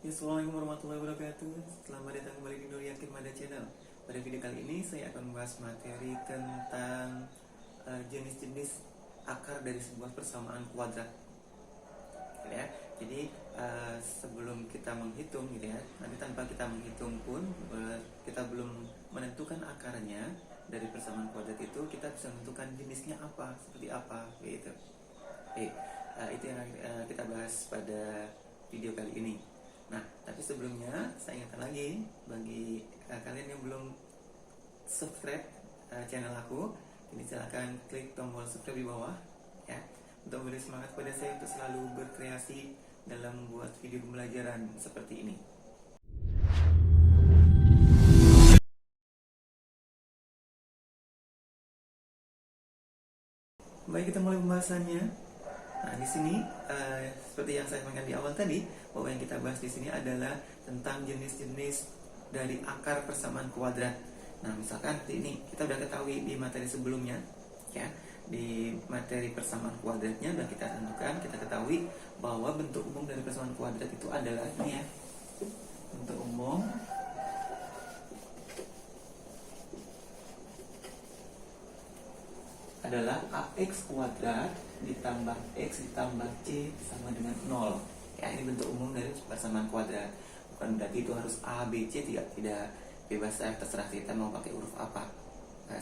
Ya, Assalamualaikum warahmatullahi wabarakatuh. Selamat datang kembali di Nur Yakin Mada Channel. Pada video kali ini saya akan membahas materi tentang jenis-jenis akar dari sebuah persamaan kuadrat. Gitu ya. Jadi sebelum kita menghitung, gitu ya, nanti tanpa kita menghitung pun kita belum menentukan akarnya dari persamaan kuadrat itu, kita bisa menentukan jenisnya apa, seperti apa, gitu. Itu yang kita bahas pada video kali ini. Nah, tapi sebelumnya saya ingatkan lagi bagi kalian yang belum subscribe channel aku, ini silahkan klik tombol subscribe di bawah ya, untuk memberi semangat pada saya untuk selalu berkreasi dalam membuat video pembelajaran seperti ini. Baik, kita mulai pembahasannya. Nah, di sini seperti yang saya sampaikan di awal tadi, bahwa yang kita bahas di sini adalah tentang jenis-jenis dari akar persamaan kuadrat. Nah, misalkan ini kita udah ketahui di materi sebelumnya, ya, di materi persamaan kuadratnya dan kita tentukan, kita ketahui bahwa bentuk umum dari persamaan kuadrat itu adalah ini ya, bentuk umum adalah ax kuadrat ditambah x ditambah c sama dengan 0. Ya, ini bentuk umum dari persamaan kuadrat. Bukan berarti itu harus a, b, c, tidak bebas, terserah kita mau pakai huruf apa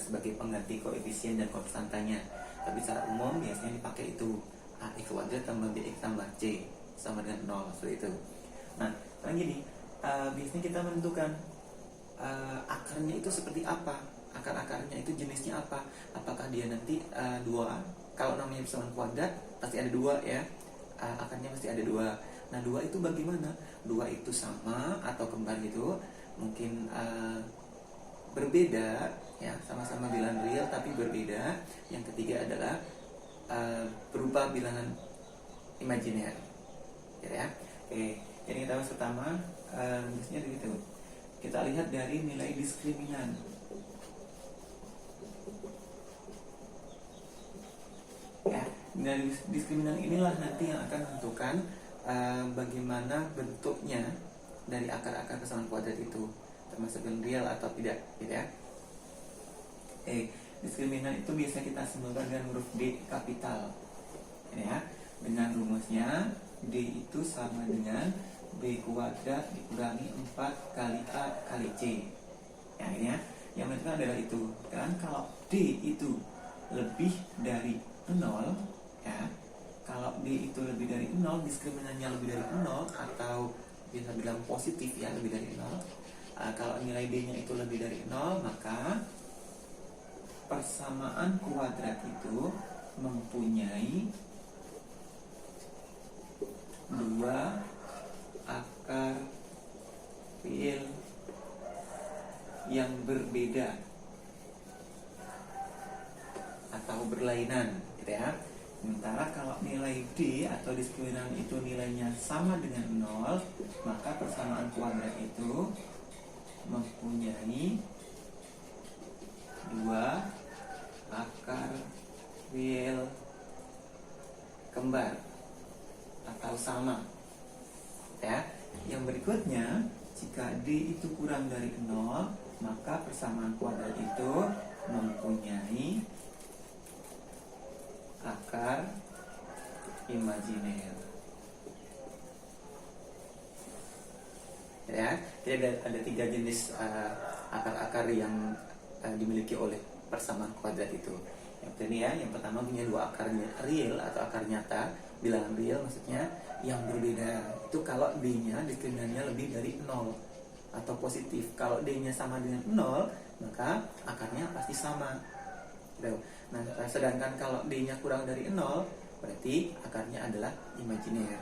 sebagai pengganti koefisien dan konstantanya. Tapi secara umum biasanya dipakai itu ax kuadrat tambah bx tambah c sama dengan 0, seperti itu. Nah, sekarang gini, biasanya kita menentukan akarnya itu seperti apa, akar-akarnya itu jenisnya apa, apakah dia nanti dua, kalau namanya persamaan kuadrat pasti ada dua ya, akarnya pasti ada dua. Nah, dua itu bagaimana? Dua itu sama atau kembar gitu, mungkin berbeda ya, sama-sama bilangan real tapi berbeda. Yang ketiga adalah berupa bilangan imajiner ya. Oke, jadi kita bahas pertama, jenisnya begitu. Kita lihat dari nilai diskriminan. Ya, nilai diskriminan inilah nanti yang akan menentukan bagaimana bentuknya dari akar-akar persamaan kuadrat itu, termasuk yang real atau tidak, gitu ya. Diskriminan itu biasa kita simbolkan dengan huruf D kapital, ini ya, dengan rumusnya D itu sama dengan B kuadrat dikurangi 4 kali A kali C. Yang ini ya, yang menentukan adalah itu. Dan kalau D itu lebih dari 0 ya, kalau D itu lebih dari 0, diskriminannya lebih dari 0, atau bisa bilang positif ya, lebih dari 0. Kalau nilai D-nya itu lebih dari 0, maka persamaan kuadrat itu mempunyai dua akar real yang berbeda atau berlainan, gitu ya. Sementara kalau nilai D atau diskriminan itu nilainya sama dengan 0, maka persamaan kuadrat itu mempunyai dua akar real kembar atau sama ya. Yang berikutnya, jika D itu kurang dari 0, maka persamaan kuadrat itu mempunyai akar imajiner ya. Jadi ada tiga jenis akar-akar yang dimiliki oleh persamaan kuadrat itu. Yang pertama punya dua akar real atau akar nyata, bilangan real maksudnya, yang berbeda. Itu kalau D-nya diskriminannya lebih dari 0 atau positif. Kalau D-nya sama dengan 0, maka akarnya pasti sama. Nah, sedangkan kalau D-nya kurang dari 0, berarti akarnya adalah imajiner.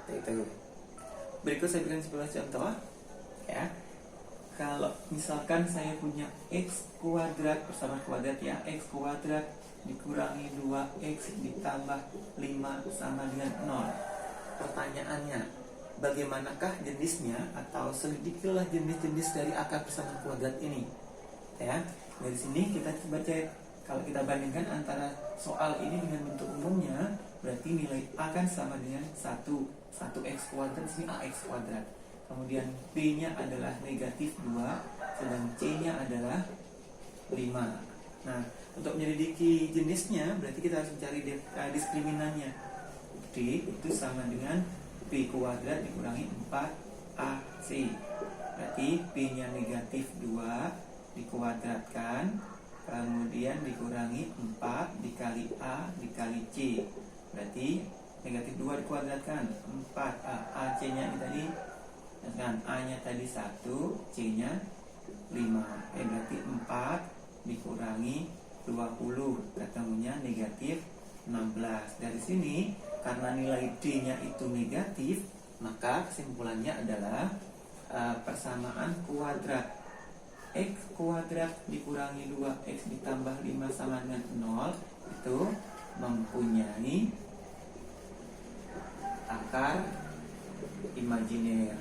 Itu. Berikut saya berikan sebuah contoh ya. Kalau misalkan saya punya x kuadrat persamaan kuadrat ya, x kuadrat dikurangi 2x ditambah 5 sama dengan 0. Pertanyaannya, bagaimanakah jenisnya, atau selidikilah jenis-jenis dari akar persamaan kuadrat ini ya. Dari sini kita baca, kalau kita bandingkan antara soal ini dengan bentuk umumnya, berarti nilai A kan sama dengan 1x kuadrat, sini ax kuadrat. kemudian B-nya adalah negatif 2, sedang C-nya adalah 5. Nah, untuk menyelidiki jenisnya berarti kita harus mencari diskriminannya. D itu sama dengan B kuadrat dikurangi 4AC. Berarti B-nya negatif 2 dikuadratkan, kemudian dikurangi 4 dikali A dikali C. Berarti negatif 2 dikuadratkan 4A. AC-nya tadi, dan A-nya tadi 1, C-nya 5. Berarti 4 dikurangi 20, ketemunya negatif 16. Dari sini, karena nilai D-nya itu negatif, maka kesimpulannya adalah persamaan kuadrat X kuadrat dikurangi 2X ditambah 5 sama dengan 0 itu mempunyai akar imajiner.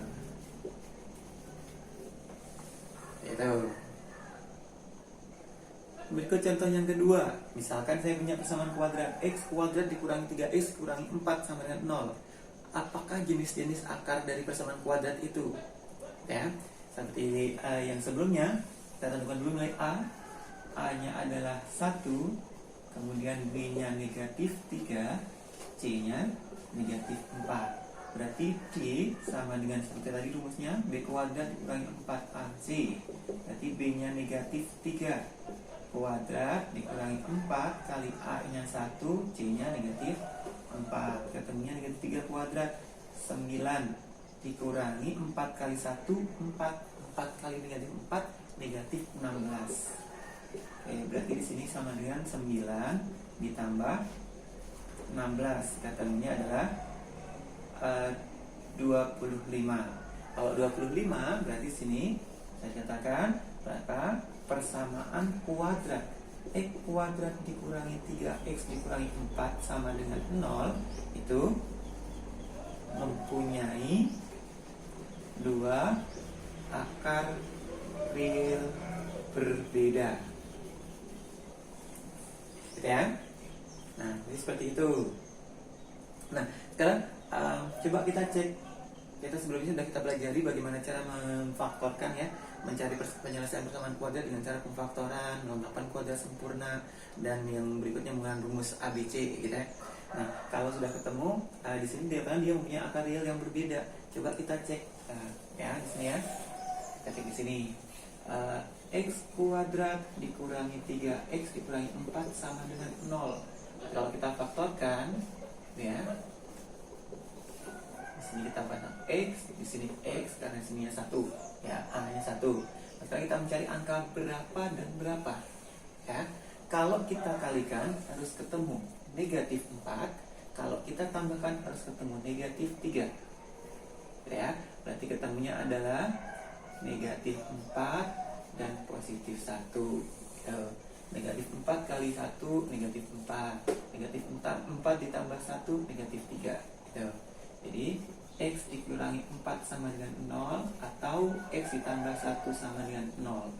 Itu. Berikut contoh yang kedua. Misalkan saya punya persamaan kuadrat X kuadrat dikurangi 3X kurangi 4 sama dengan 0. Apakah jenis-jenis akar dari persamaan kuadrat itu? Ya, seperti yang sebelumnya, kita tentukan dulu nilai A. A-nya adalah 1, kemudian B-nya negatif 3, C-nya negatif 4. Berarti D sama dengan seperti tadi rumusnya, B kuadrat dikurangi 4AC. Berarti B-nya negatif 3 kuadrat dikurangi 4 kali A-nya 1, C-nya negatif 4. Ketemunya negatif 3 kuadrat, 9 dikurangi 4 kali 1, 4 kali negatif 4, negatif 16. Berarti di sini sama dengan 9 ditambah 16. Ketemunya adalah 25. Kalau 25 berarti sini saya katakan berapa? Persamaan kuadrat X kuadrat dikurangi 3X dikurangi 4 sama dengan 0 itu mempunyai 2 akar real berbeda. Gitu ya? Nah, jadi seperti itu. Nah, sekarang coba kita cek. Kita sebelumnya sudah kita pelajari bagaimana cara memfaktorkan ya, mencari penyelesaian persamaan kuadrat dengan cara pemfaktoran, melengkapkan kuadrat sempurna, dan yang berikutnya menggunakan rumus ABC gitu ya. Nah, kalau sudah ketemu di sini dia mempunyai akar real yang berbeda. Coba kita cek ya di sini ya. Kita cek di sini. X kuadrat dikurangi 3X dikurangi 4 sama dengan 0. Kalau kita faktorkan ya, di sini kita tambahkan X, di sini X karena di sini 1 ya, A-nya 1. Sekarang kita mencari angka berapa dan berapa ya. Kalau kita kalikan harus ketemu negatif 4, kalau kita tambahkan harus ketemu negatif 3 ya. Berarti ketemunya adalah negatif 4 dan positif 1. Negatif 4 kali 1 negatif 4. Negatif 4 ditambah 1 negatif 3 gitu. Jadi X dikurangi 4 sama dengan 0 atau X ditambah 1 sama dengan 0.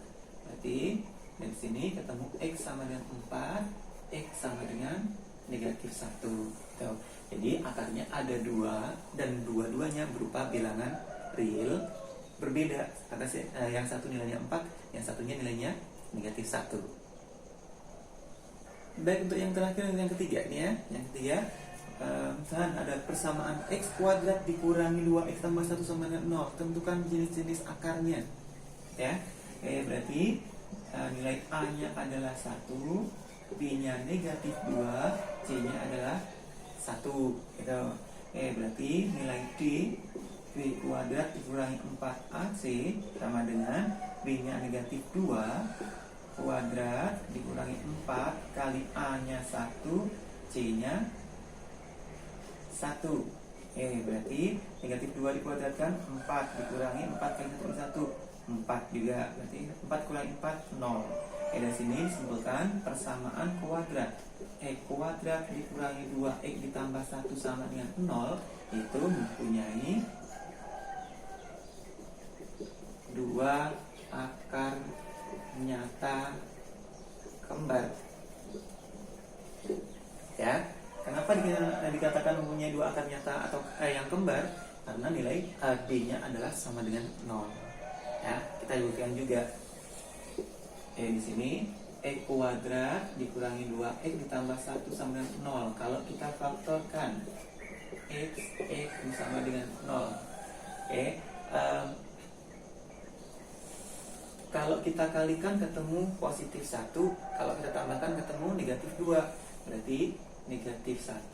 Berarti dari sini ketemu X sama dengan 4, X sama dengan negatif 1 gitu. Jadi akarnya ada 2 dan dua-duanya berupa bilangan real berbeda. Karena yang satu nilainya 4, yang satunya nilainya negatif 1. Baik, untuk yang terakhir dan yang ketiga ini ya. Yang ketiga, misalkan ada persamaan X kuadrat dikurangi 2X tambah 1 sama dengan 0. Tentukan jenis-jenis akarnya ya. Berarti nilai A-nya adalah 1, B-nya negatif 2, C-nya adalah 1 gitu. Berarti nilai D B kuadrat dikurangi 4AC sama dengan B-nya negatif 2 kuadrat dikurangi 4 kali A-nya 1, C-nya 1. Berarti negatif 2 dikuadratkan 4 dikurangi 4 kali 1, 4 juga. Berarti 4 kurangi 4, 0. Dari sini disimpulkan persamaan kuadrat X kuadrat dikurangi 2X ditambah 1 sama dengan 0 itu mempunyai 2 akar nyata kembar ya. Kenapa dikatakan mempunyai 2 akar nyata atau yang kembar? karena nilai B-nya adalah sama dengan 0. Ya, kita buktikan juga. Di sini X kuadrat dikurangi 2X ditambah 1 sama dengan 0. Kalau kita faktorkan X sama dengan 0. Kalau kita kalikan ketemu positif 1, kalau kita tambahkan ketemu negatif 2. Berarti negatif 1,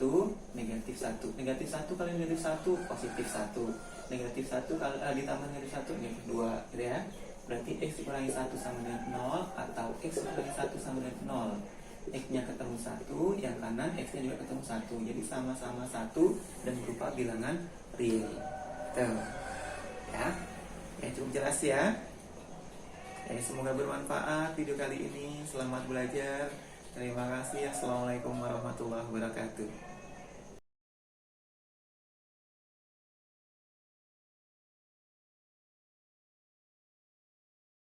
negatif 1. Negatif 1 kali negatif 1, positif 1. Negatif 1 kali ditambah negatif 1, negatif 2, gitu ya. Berarti X dikurangi 1 sama dengan 0, atau X dikurangi 1 sama dengan 0. X-nya ketemu 1, yang kanan X-nya juga ketemu 1. Jadi sama-sama 1 dan berupa bilangan real. Tuh. Ya, cukup jelas ya. Semoga bermanfaat video kali ini. Selamat belajar. Terima kasih. Assalamualaikum warahmatullahi wabarakatuh.